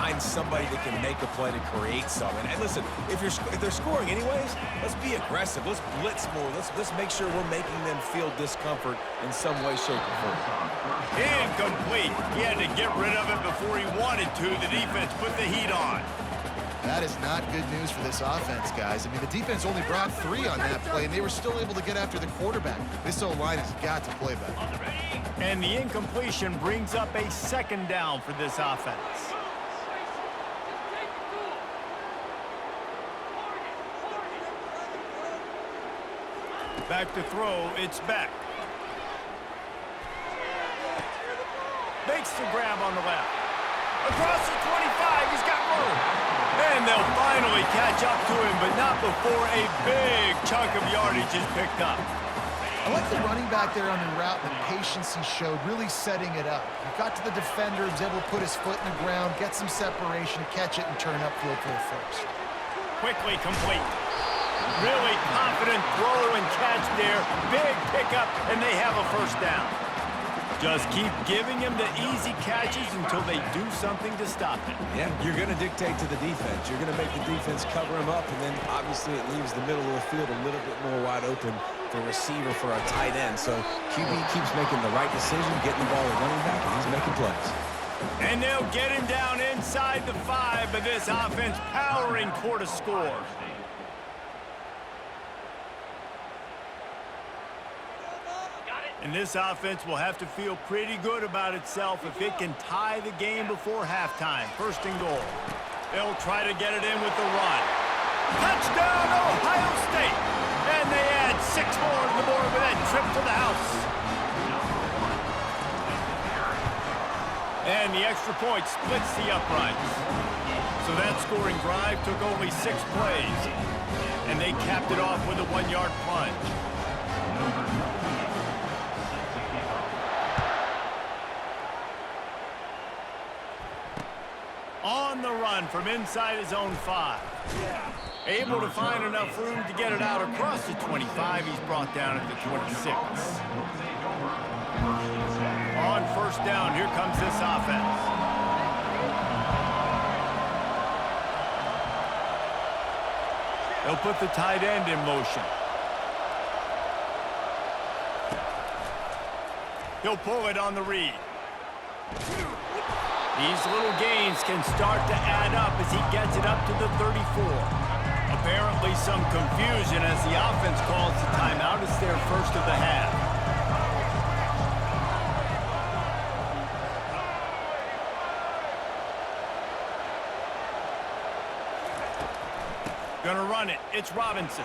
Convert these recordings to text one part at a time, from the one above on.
find somebody that can make a play to create something. And listen, if they're scoring anyways, let's be aggressive. Let's blitz more. Let's make sure we're making them feel discomfort in some way, shape, or form. Incomplete. He had to get rid of it before he wanted to. The defense put the heat on. That is not good news for this offense, guys. I mean, the defense only brought 3 on that play, and they were still able to get after the quarterback. This O-line has got to play better. And the incompletion brings up a 2nd down for this offense. Back to throw, it's Beck. Makes the grab on the left. Across the 25, he's got room. And they'll finally catch up to him, but not before a big chunk of yardage is picked up. I like the running back there on the route, the patience he showed, really setting it up. He got to the defender, he was able to put his foot in the ground, get some separation, catch it, and turn upfield for a first. Quickly complete. Really confident throw and catch there. Big pickup, and they have a first down. Just keep giving him the easy catches until they do something to stop it. Yeah, you're going to dictate to the defense. You're going to make the defense cover him up, and then obviously it leaves the middle of the field a little bit more wide open for receiver for a tight end. So QB keeps making the right decision, getting the ball to running back, and he's making plays. And they'll get him down inside the 5, but this offense powering toward a score. And this offense will have to feel pretty good about itself if it can tie the game before halftime. 1st and goal. They'll try to get it in with the run. Touchdown, Ohio State! And they add 6 more to the board with that trip to the house. And the extra point splits the uprights. So that scoring drive took only 6 plays. And they capped it off with a 1-yard plunge. On the run from inside his own 5. Able to find enough room to get it out across the 25. He's brought down at the 26. On 1st down, here comes this offense. They'll put the tight end in motion. He'll pull it on the read. These little gains can start to add up as he gets it up to the 34. Apparently some confusion as the offense calls the timeout. It's their first of the half. Gonna run it. It's Robinson.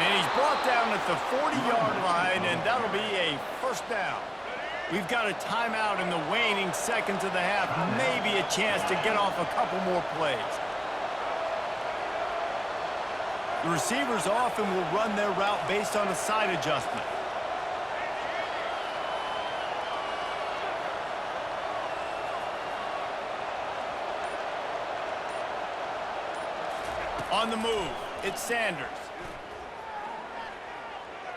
And he's brought down at the 40-yard line, and that'll be a 1st down. We've got a timeout in the waning seconds of the half. Maybe a chance to get off a couple more plays. The receivers often will run their route based on a side adjustment. On the move, it's Sanders.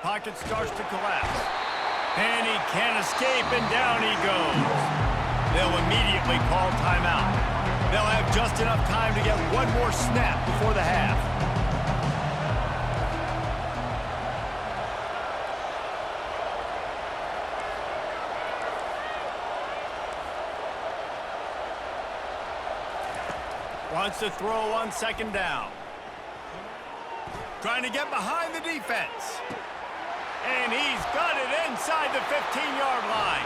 Pocket starts to collapse. And he can't escape, and down he goes. They'll immediately call timeout. They'll have just enough time to get one more snap before the half. Wants to throw on 2nd down. Trying to get behind the defense. And he's got it inside the 15-yard line.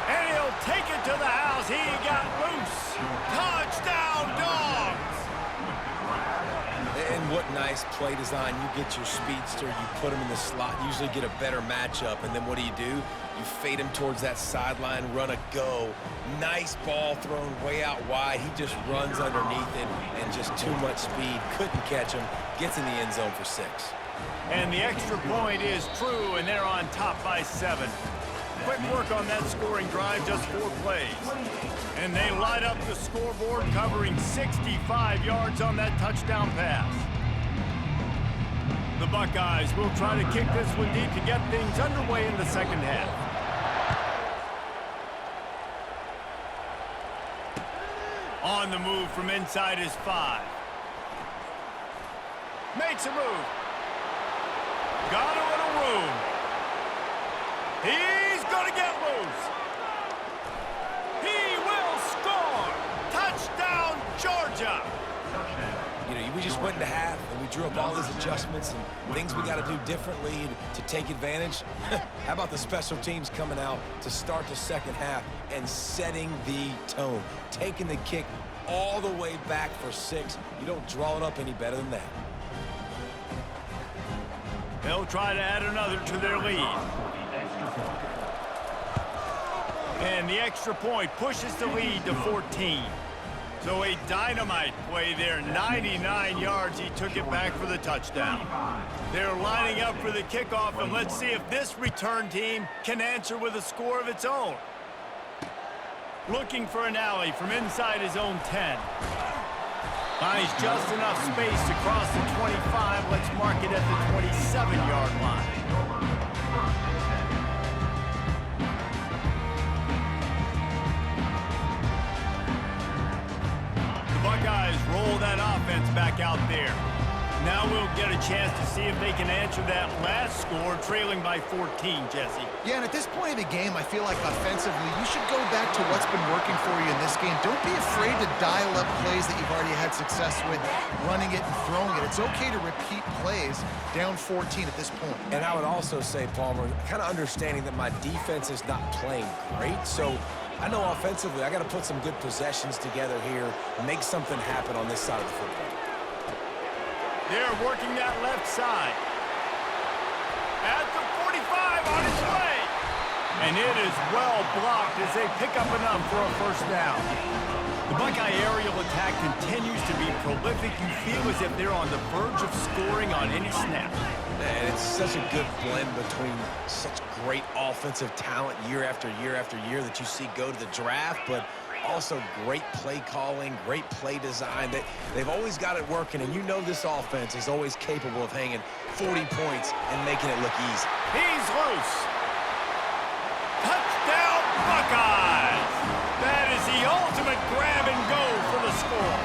And he'll take it to the house. He got loose. Touchdown, Dogs! And what nice play design. You get your speedster, you put him in the slot, usually get a better matchup. And then what do? You fade him towards that sideline, run a go. Nice ball thrown way out wide. He just runs underneath it and just too much speed. Couldn't catch him. Gets in the end zone for 6. And the extra point is true, and they're on top by 7. Quick work on that scoring drive, just 4 plays. And they light up the scoreboard, covering 65 yards on that touchdown pass. The Buckeyes will try to kick this one deep to get things underway in the 2nd half. On the move from inside his 5. Makes a move. Got a little room. He's going to get loose. He will score. Touchdown, Georgia. You know, we just went into half, and we drew up all these adjustments and things we got to do differently to take advantage. How about the special teams coming out to start the second half and setting the tone, taking the kick all the way back for 6. You don't draw it up any better than that. They'll try to add another to their lead. And the extra point pushes the lead to 14. So a dynamite play there, 99 yards. He took it back for the touchdown. They're lining up for the kickoff, and let's see if this return team can answer with a score of its own. Looking for an alley from inside his own 10. Finds just enough space to cross the 25. Let's mark it at the 27-yard line. Buckeyes roll that offense back out there. Now we'll get a chance to see if they can answer that last score, trailing by 14, Jesse. Yeah, and at this point of the game, I feel like offensively, you should go back to what's been working for you in this game. Don't be afraid to dial up plays that you've already had success with, running it and throwing it. It's okay to repeat plays down 14 at this point. And I would also say, Palmer, kind of understanding that my defense is not playing great, so I know offensively I got to put some good possessions together here, make something happen on this side of the football. They're working that left side. At the 45 on its way. And it is well blocked as they pick up enough for a first down. The Buckeye aerial attack continues to be prolific. You feel as if they're on the verge of scoring on any snap. And it's such a good blend between such great offensive talent year after year after year that you see go to the draft, but also great play calling, great play design. They've always got it working, and you know this offense is always capable of hanging 40 points and making it look easy. He's loose. Touchdown, Buckeyes! That is the ultimate grab and go for the score.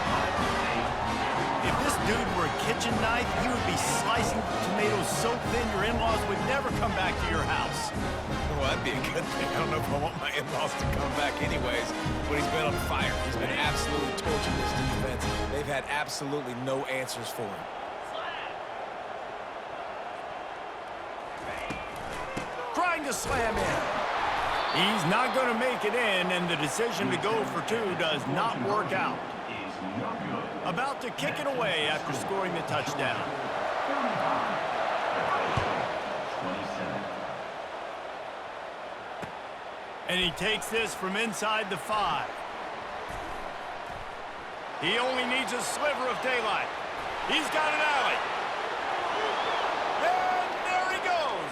If this dude were a kitchen knife, he would be slicing tomatoes so thin your in-laws would never come back to your house. Well, that'd be a good thing. I don't know if I want my in-laws to come back anyways, but he's been on fire. He's been absolutely torching this defense. They've had absolutely no answers for him. Trying to slam in. He's not going to make it in, and the decision to go for 2 does not work out. About to kick it away after scoring the touchdown. And he takes this from inside the 5. He only needs a sliver of daylight. He's got an alley. And there he goes.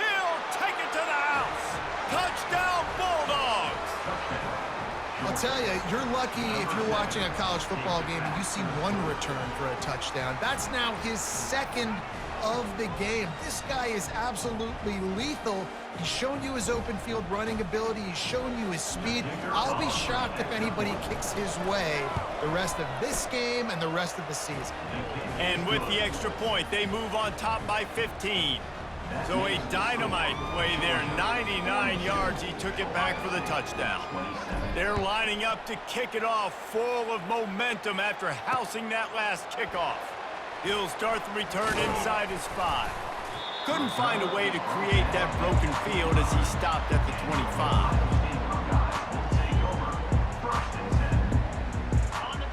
He'll take it to the house. Touchdown, Bulldogs. I'll tell you, you're lucky if you're watching a college football game and you see one return for a touchdown. That's now his second of the game. This guy is absolutely lethal. He's shown you his open field running ability. He's shown you his speed. I'll be shocked if anybody kicks his way the rest of this game and the rest of the season. And with the extra point, they move on top by 15. So a dynamite play there, 99 yards. He took it back for the touchdown. They're lining up to kick it off, full of momentum after housing that last kickoff. He'll start the return inside his 5. Couldn't find a way to create that broken field as he stopped at the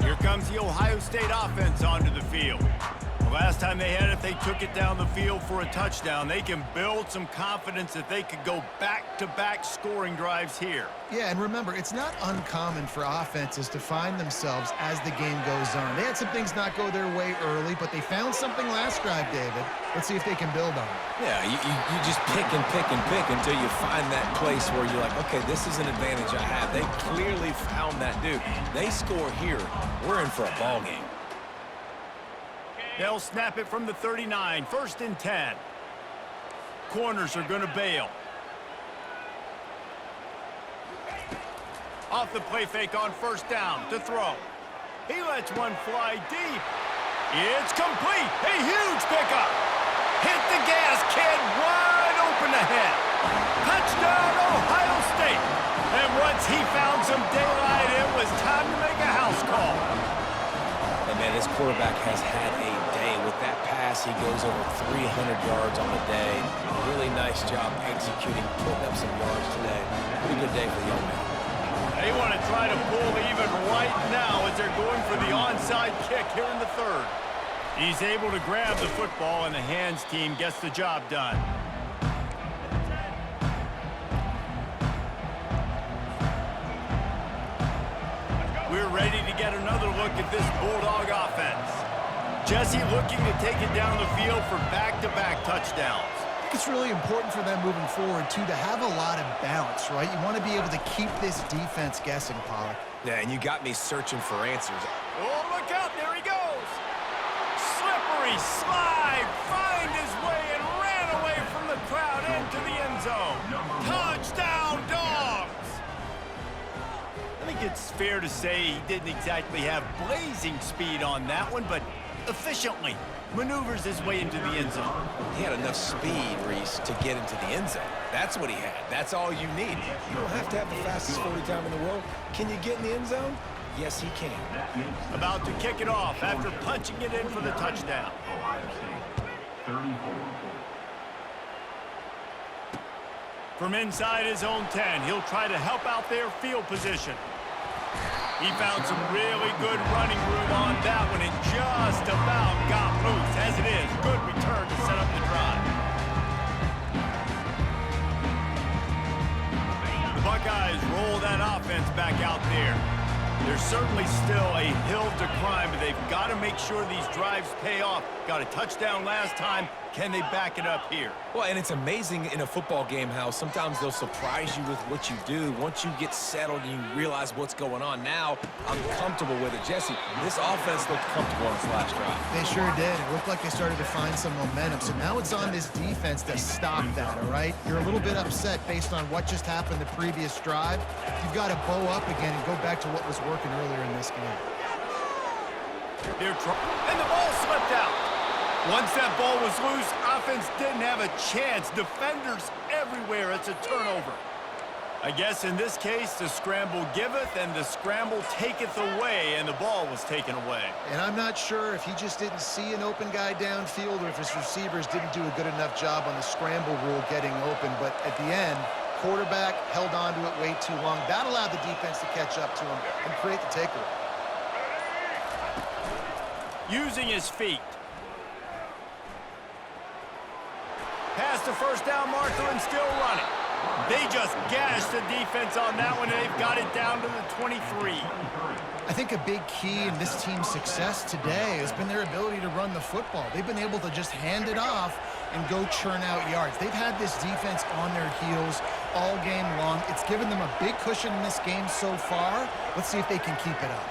25. Here comes the Ohio State offense onto the field. The last time they had it, they took it down the field for a touchdown. They can build some confidence that they could go back-to-back scoring drives here. Yeah, and remember, it's not uncommon for offenses to find themselves as the game goes on. They had some things not go their way early, but they found something last drive, David. Let's see if they can build on it. Yeah, you just pick and pick and pick until you find that place where you're like, okay, this is an advantage I have. They clearly found that dude. They score here. We're in for a ball game. They'll snap it from the 39, 1st and 10. Corners are going to bail. Off the play fake on first down to throw. He lets one fly deep. It's complete. A huge pickup. Hit the gas, kid. Wide open ahead. Touchdown, Ohio State. And once he found some daylight, it was time to make a house call. And man, this quarterback has had a day. With that pass, he goes over 300 yards on the day. Really nice job executing, putting up some yards today. Pretty good day for the young man. They want to try to pull even right now as they're going for the onside kick here in the third. He's able to grab the football, and the hands team gets the job done. We're ready to get another look at this Bulldog offense. Jesse looking to take it down the field for back-to-back touchdowns. I think it's really important for them moving forward, too, to have a lot of balance, right? You want to be able to keep this defense guessing, Pollack. Yeah, and you got me searching for answers. Oh, look out. There he goes. Slippery slide. Find his way and ran away from the crowd into the end zone. Touchdown, Dogs. I think it's fair to say he didn't exactly have blazing speed on that one, but efficiently maneuvers his way into the end zone. He had enough speed, Reese, to get into the end zone. That's what he had. That's all you need. You don't have to have the fastest 40 time in the world. Can you get in the end zone? Yes, he can. About to kick it off after punching it in for the touchdown. From inside his own 10, he'll try to help out their field position. He found some really good running room on that one and just about got loose. As it is, good return to set up the drive. The Buckeyes roll that offense back out there. There's certainly still a hill to climb, but they've got to make sure these drives pay off. Got a touchdown last time. Can they back it up here? Well, and it's amazing in a football game how sometimes they'll surprise you with what you do. Once you get settled and you realize what's going on, now I'm comfortable with it. Jesse, this offense looked comfortable on its last drive. They sure did. It looked like they started to find some momentum. So now it's on this defense to stop that, all right? You're a little bit upset based on what just happened the previous drive. You've got to bow up again and go back to what was working earlier in this game. And the ball slipped out. Once that ball was loose, offense didn't have a chance. Defenders everywhere. It's a turnover. I guess in this case, the scramble giveth and the scramble taketh away, and the ball was taken away. And I'm not sure if he just didn't see an open guy downfield or if his receivers didn't do a good enough job on the scramble rule getting open. But at the end, quarterback held on to it way too long. That allowed the defense to catch up to him and create the takeaway. Using his feet. Past the first down marker and still running. They just gashed the defense on that one, and they've got it down to the 23. I think a big key in this team's success today has been their ability to run the football. They've been able to just hand it off and go churn out yards. They've had this defense on their heels all game long. It's given them a big cushion in this game so far. Let's see if they can keep it up.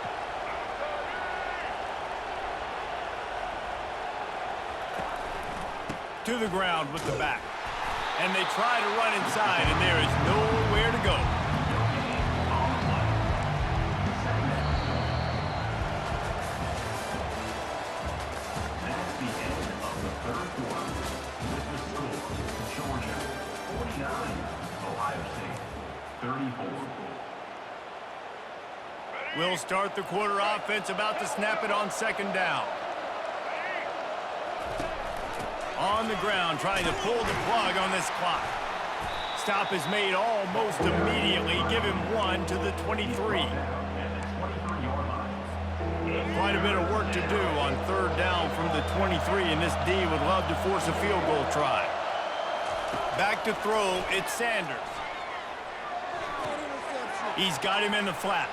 To the ground with the back. And they try to run inside, and there is nowhere to go. That's the end of the third quarter. With the score, Georgia 49, Ohio State 34. We'll start the quarter offense, about to snap it on second down. On the ground, trying to pull the plug on this clock. Stop is made almost immediately. Give him one to the 23. Quite a bit of work to do on third down from the 23, and this D would love to force a field goal try. Back to throw, it's Sanders. He's got him in the flat.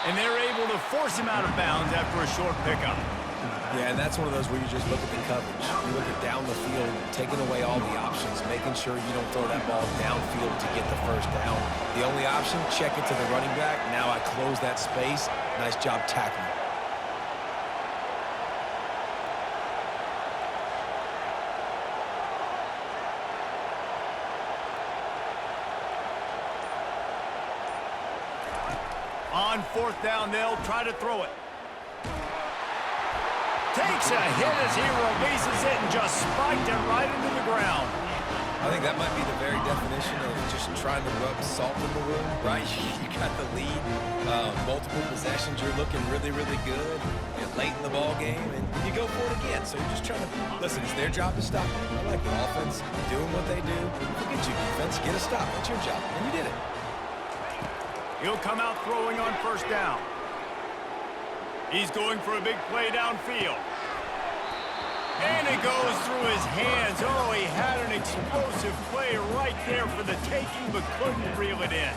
And they're able to force him out of bounds after a short pickup. Yeah, and that's one of those where you just look at the coverage. You look at down the field, taking away all the options, making sure you don't throw that ball downfield to get the first down. The only option, check it to the running back. Now I close that space. Nice job tackling. On fourth down, they'll try to throw it. Takes a hit as he releases it and just spiked it right into the ground. I think that might be the very definition of just trying to rub salt in the wound, right? You got the lead, multiple possessions, you're looking really, really good. You're late in the ball game, and you go for it again. So you're just trying to, listen, it's their job to stop it. I like the offense doing what they do. Forget you, defense, get a stop. That's your job, and you did it. He'll come out throwing on first down. He's going for a big play downfield. And it goes through his hands. Oh, he had an explosive play right there for the taking, but couldn't reel it in.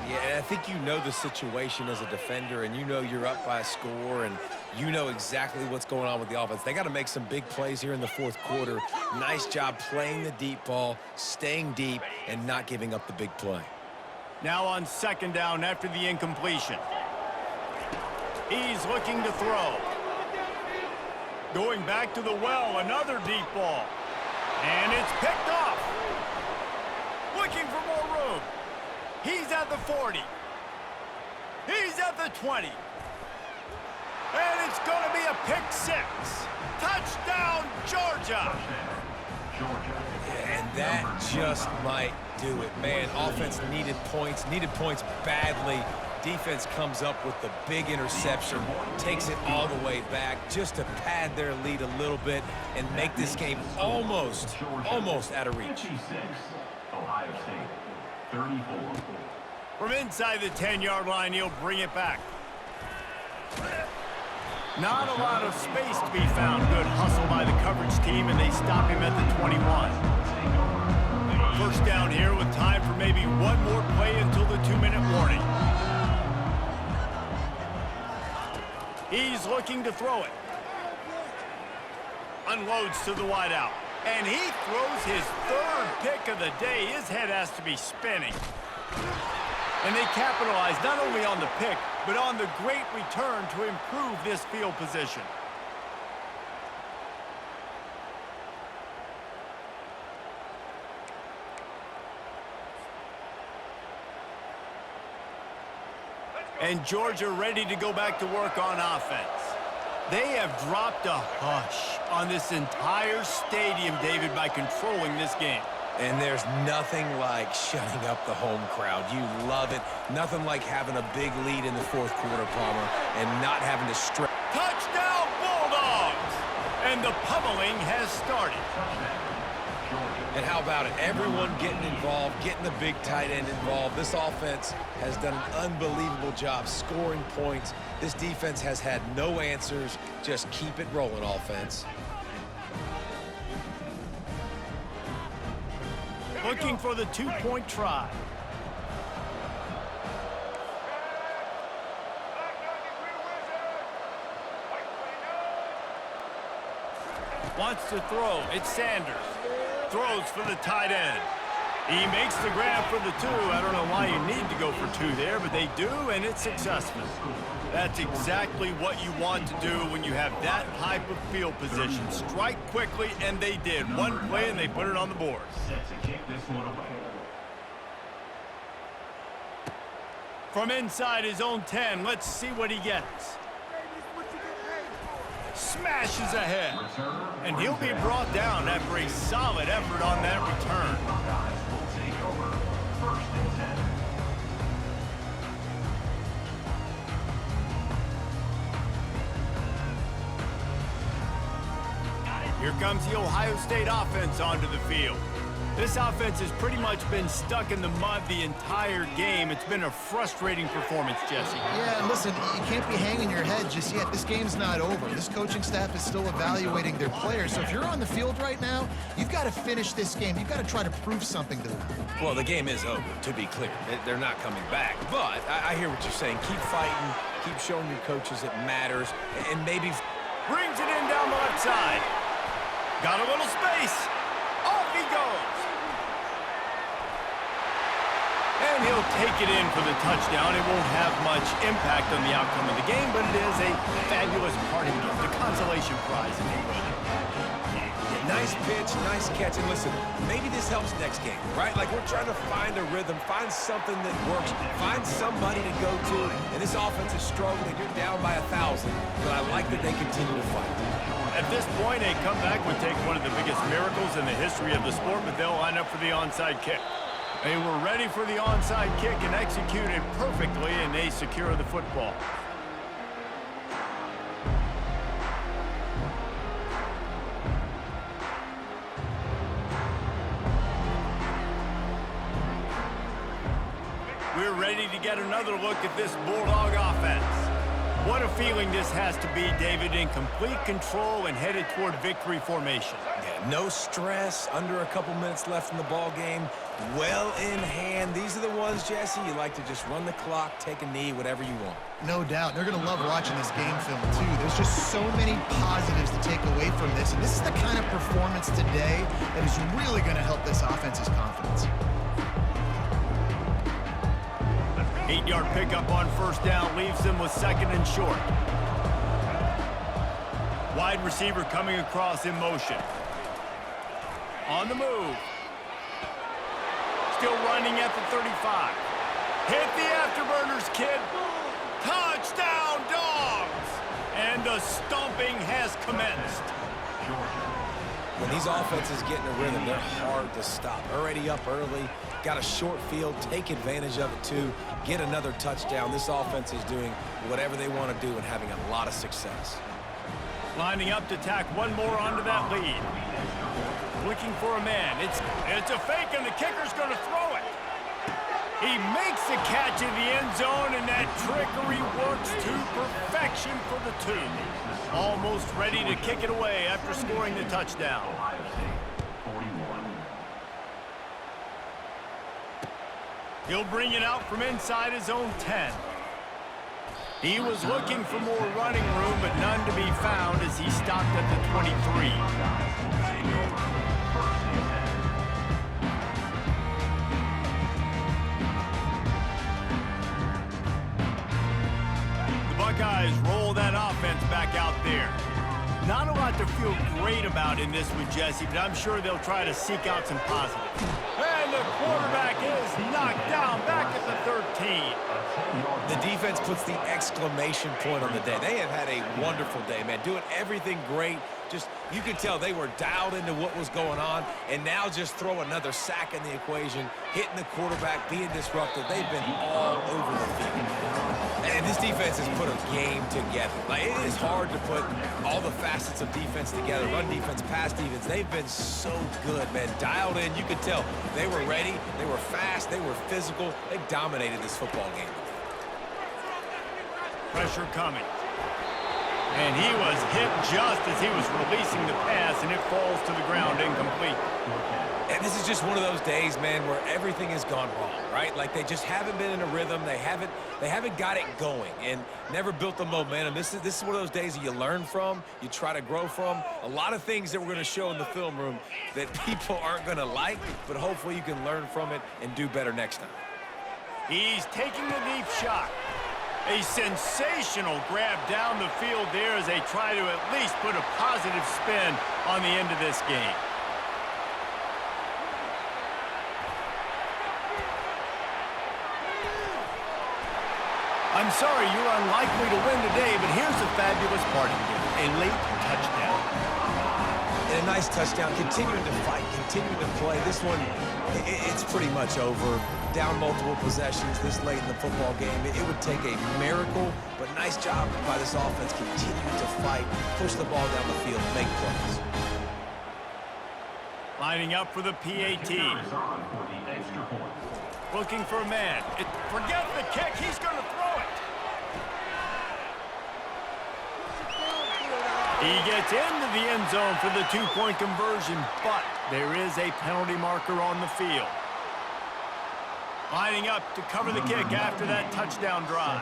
Yeah, and I think you know the situation as a defender, and you know you're up by a score, and you know exactly what's going on with the offense. They got to make some big plays here in the fourth quarter. Nice job playing the deep ball, staying deep, and not giving up the big play. Now on second down after the incompletion. He's looking to throw. Going back to the well, another deep ball. And it's picked off. Looking for more room. He's at the 40. He's at the 20. And it's going to be a pick six. Touchdown, Georgia. Yeah, and that just might do it. Man, offense needed points badly. Defense comes up with the big interception, takes it all the way back just to pad their lead a little bit and make this game almost out of reach. Ohio State, 34. From inside the 10-yard line, he'll bring it back. Not a lot of space to be found. Good hustle by the coverage team, and they stop him at the 21. First down here with time for maybe one more play until the 2-minute warning. He's looking to throw it. Unloads to the wideout. And he throws his third pick of the day. His head has to be spinning. And they capitalize not only on the pick, but on the great return to improve this field position. And Georgia ready to go back to work on offense. They have dropped a hush on this entire stadium, David, by controlling this game. And there's nothing like shutting up the home crowd. You love it. Nothing like having a big lead in the fourth quarter, Palmer, and not having to stretch. Touchdown, Bulldogs! And the pummeling has started. And how about it? Everyone getting involved, getting the big tight end involved. This offense has done an unbelievable job scoring points. This defense has had no answers. Just keep it rolling, offense. Looking for the two-point try. Wants to throw. It's Sanders. Throws for the tight end. He makes the grab for the two. I don't know why you need to go for two there, but they do, and it's successful. That's exactly what you want to do when you have that type of field position. Strike quickly, and they did. One play, and they put it on the board. Set to kick this one away. From inside his own 10, let's see what he gets. Smashes ahead. And he'll be brought down after a solid effort on that return. Buckeyes will take over. First and 10. Here comes the Ohio State offense onto the field. This offense has pretty much been stuck in the mud the entire game. It's been a frustrating performance, Jesse. Yeah, and listen, you can't be hanging your head just yet. This game's not over. This coaching staff is still evaluating their players. So if you're on the field right now, you've got to finish this game. You've got to try to prove something to them. Well, the game is over, to be clear. They're not coming back. But I hear what you're saying. Keep fighting. Keep showing your coaches it matters. And maybe... Brings it in down the left side. Got a little space. Off he goes. And he'll take it in for the touchdown. It won't have much impact on the outcome of the game, but it is a fabulous parting gift, a consolation prize, if you will. Nice pitch, nice catch. And listen, maybe this helps next game, right? Like we're trying to find a rhythm, find something that works, find somebody to go to. And this offense is struggling. You're down by 1,000, but I like that they continue to fight. At this point, a comeback would take one of the biggest miracles in the history of the sport, but they'll line up for the onside kick. They were ready for the onside kick and executed perfectly, and they secure the football. We're ready to get another look at this Bulldog offense. What a feeling this has to be, David, in complete control and headed toward victory formation. Yeah, no stress, under a couple minutes left in the ball game, well in hand. These are the ones, Jesse, you like to just run the clock, take a knee, whatever you want. No doubt. They're going to love watching this game film, too. There's just so many positives to take away from this, and this is the kind of performance today that is really going to help this offense's confidence. 8-yard pickup on first down leaves them with second and short. Wide receiver coming across in motion. On the move. Still running at the 35. Hit the afterburners, kid. Touchdown, Dogs! And the stomping has commenced. When these offenses get in a rhythm, they're hard to stop. Already up early, got a short field, take advantage of it too, get another touchdown. This offense is doing whatever they want to do and having a lot of success. Lining up to tack one more onto that lead. Looking for a man. It's a fake, and the kicker's going to throw it. He makes the catch in the end zone, and that trickery works to perfection for the two. Almost ready to kick it away after scoring the touchdown. He'll bring it out from inside his own 10. He was looking for more running room, but none to be found as he stopped at the 23. Buckeyes roll that offense back out there. Not a lot to feel great about in this one, Jesse, but I'm sure they'll try to seek out some positives. And the quarterback is knocked down back at the 13. The defense puts the exclamation point on the day. They have had a wonderful day, man. Doing everything great. Just, you could tell they were dialed into what was going on, and now just throw another sack in the equation, hitting the quarterback, being disruptive. They've been all over the field. And this defense has put a game together. Like, it is hard to put all the facets of defense together. Run defense, pass defense. They've been so good, man. Dialed in. You could tell they were ready. They were fast. They were physical. They dominated this football game. Pressure coming. And he was hit just as he was releasing the pass, and it falls to the ground incomplete. And this is just one of those days, man, where everything has gone wrong, right? Like they just haven't been in a rhythm. They haven't got it going and never built the momentum. This is one of those days that you learn from, you try to grow from. A lot of things that we're going to show in the film room that people aren't going to like, but hopefully you can learn from it and do better next time. He's taking the deep shot. A sensational grab down the field there as they try to at least put a positive spin on the end of this game. I'm sorry you're unlikely to win today, but here's the fabulous part of it. A late touchdown. And a nice touchdown, continuing to fight, continuing to play. This one, it's pretty much over. Down multiple possessions this late in the football game. It would take a miracle, but nice job by this offense continuing to fight, push the ball down the field, make plays. Lining up for the PAT. Looking for a man. Forget the kick. He's going to throw it. He gets into the end zone for the two-point conversion, but there is a penalty marker on the field. Lining up to cover the kick after that touchdown drive.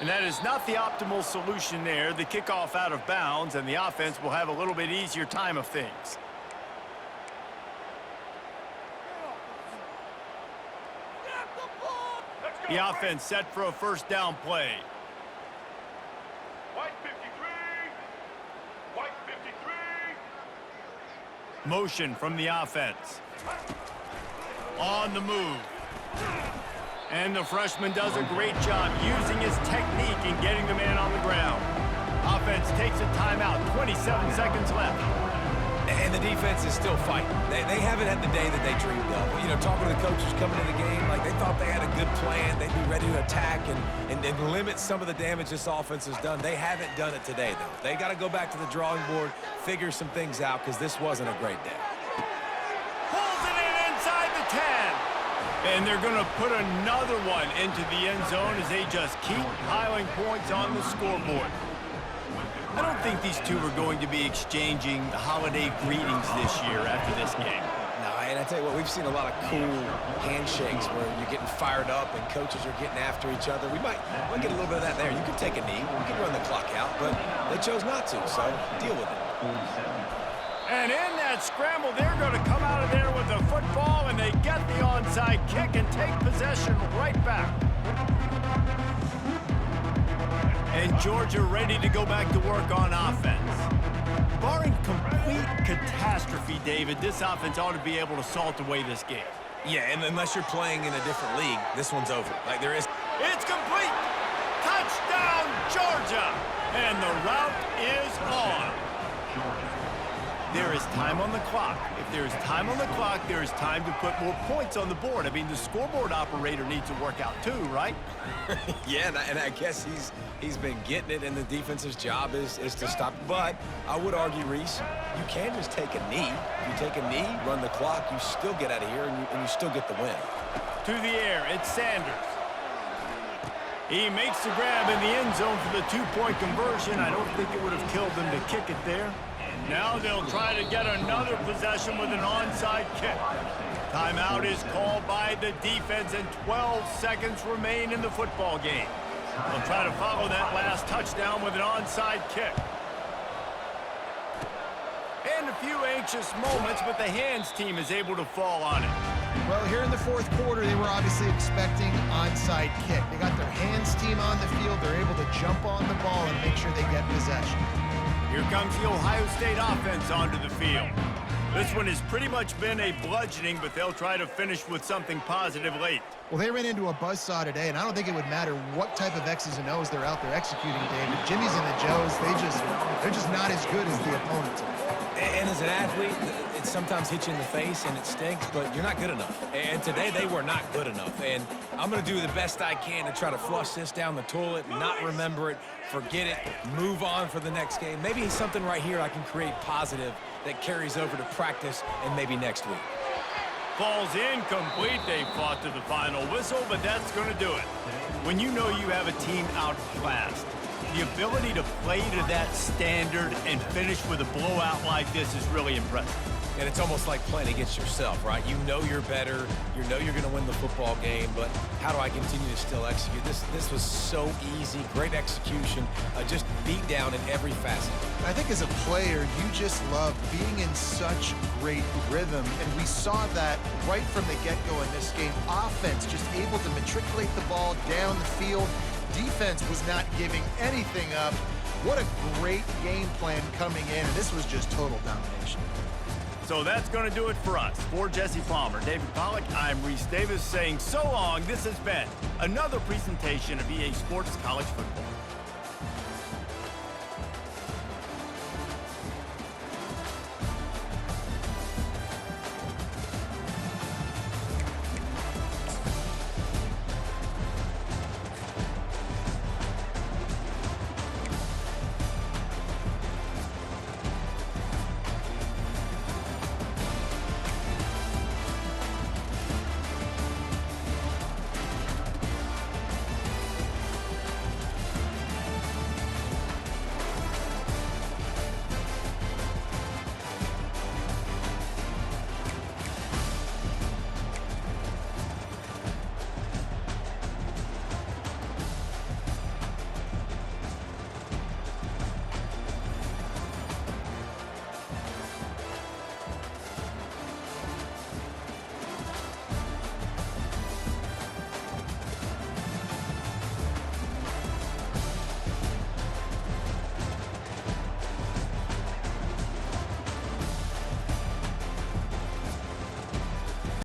And that is not the optimal solution there. The kickoff out of bounds, and the offense will have a little bit easier time of things. The offense set for a first down play. Motion from the offense. On the move. And the freshman does a great job using his technique and getting the man on the ground. Offense takes a timeout, 27 seconds left. And the defense is still fighting. They haven't had the day that they dreamed of. You know, talking to the coaches coming into the game, like they thought they had a good plan. They'd be ready to attack and limit some of the damage this offense has done. They haven't done it today, though. They got to go back to the drawing board, figure some things out, because this wasn't a great day. Pulls it in inside the 10. And they're going to put another one into the end zone as they just keep piling points on the scoreboard. I don't think these two are going to be exchanging holiday greetings this year after this game. No, and I tell you what, we've seen a lot of cool handshakes where you're getting fired up and coaches are getting after each other. We might get a little bit of that there. You can take a knee, you can run the clock out, but they chose not to, so deal with it. And in that scramble, they're going to come out of there with the football, and they get the onside kick and take possession right back. And Georgia ready to go back to work on offense. Barring complete catastrophe, David, this offense ought to be able to salt away this game. Yeah, and unless you're playing in a different league, this one's over. Like there is. It's complete! Touchdown, Georgia! And the route is on. There is time on the clock. If there is time on the clock, there is time to put more points on the board. I mean, the scoreboard operator needs to work out too, right? Yeah, and I guess he's been getting it, and the defense's job is to stop. But I would argue, Reese, you can just take a knee. If you take a knee, run the clock, you still get out of here, and you still get the win. To the air, it's Sanders. He makes the grab in the end zone for the two-point conversion. I don't think it would have killed them to kick it there. Now they'll try to get another possession with an onside kick. Timeout is called by the defense, and 12 seconds remain in the football game. They'll try to follow that last touchdown with an onside kick. And a few anxious moments, but the hands team is able to fall on it. Well, here in the fourth quarter, they were obviously expecting onside kick. They got their hands team on the field. They're able to jump on the ball and make sure they get possession. Here comes the Ohio State offense onto the field. This one has pretty much been a bludgeoning, but they'll try to finish with something positive late. Well, they ran into a buzzsaw today, and I don't think it would matter what type of X's and O's they're out there executing, David. Jimmy's and the Joes, they're just not as good as the opponent today. And as an athlete, it sometimes hits you in the face and it stinks, but you're not good enough. And today they were not good enough. And I'm going to do the best I can to try to flush this down the toilet, not remember it, forget it, move on for the next game. Maybe something right here I can create positive that carries over to practice and maybe next week. Falls incomplete. They fought to the final whistle, but that's going to do it. When you know you have a team outclassed, the ability to play to that standard and finish with a blowout like this is really impressive. And it's almost like playing against yourself, right? You know you're better. You know you're going to win the football game, but how do I continue to still execute? This was so easy, great execution, just beat down in every facet. I think as a player, you just love being in such great rhythm, and we saw that right from the get-go in this game. Offense just able to matriculate the ball down the field. Defense was not giving anything up. What a great game plan coming in, and this was just total domination. So that's going to do it for us. For Jesse Palmer, David Pollack, I'm Reese Davis saying so long. This has been another presentation of EA Sports College Football.